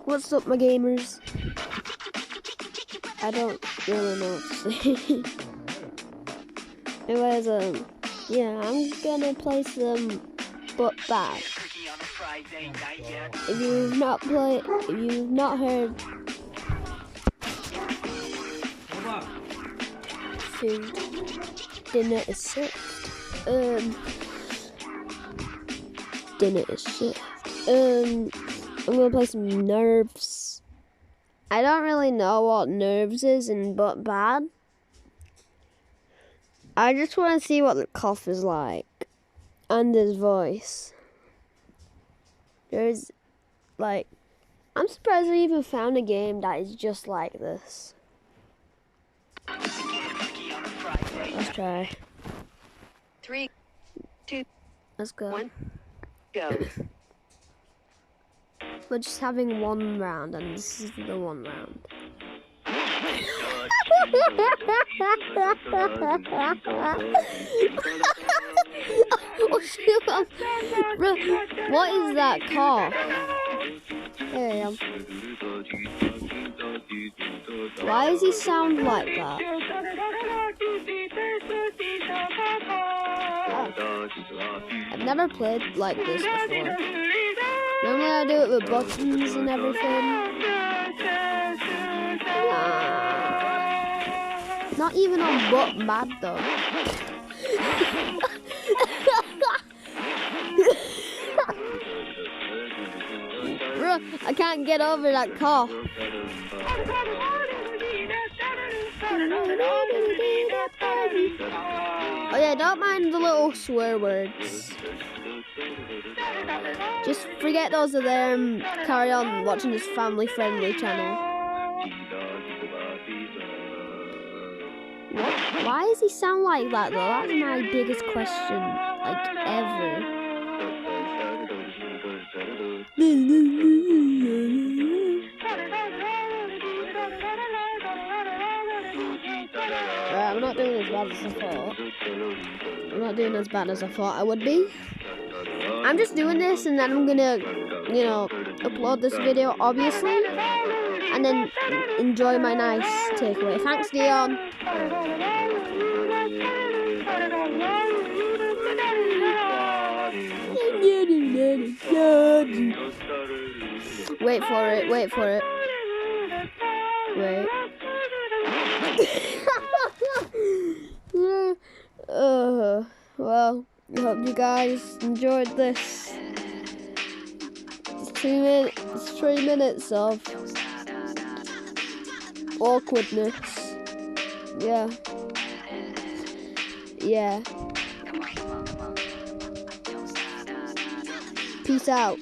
What's up, my gamers? I don't really know what to say. Anyways, yeah, I'm gonna play some But Bad. If you've not heard food, dinner is served. Dinner is served. I'm gonna play some Nerves. I don't really know what Nerves is in But Bad. I just want to see what the cough is like. And his voice. There's, like, I'm surprised I even found a game that is just like this. Let's try. 3, 2, Let's go. 1, go. We're just having one round, and this is the one round. Oh shit! Bro, what is that car? There I am. Why does he sound like that? I've never played like this before. Normally I do it with buttons and everything. Not even on But Bad though. Bro, I can't get over that cough. Oh yeah, don't mind the little swear words. Just forget those are there and carry on watching this family-friendly channel. What? Why does he sound like that though? That's my biggest question, like, ever. I'm not doing as bad as I thought. I'm not doing as bad as I thought I would be. I'm just doing this and then I'm gonna, you know, upload this video, obviously, and then enjoy my nice takeaway. Thanks, Dion. Wait for it, wait for it. Wait. Well, I hope you guys enjoyed this. It's 3 minutes of awkwardness. Yeah. Yeah. Peace out.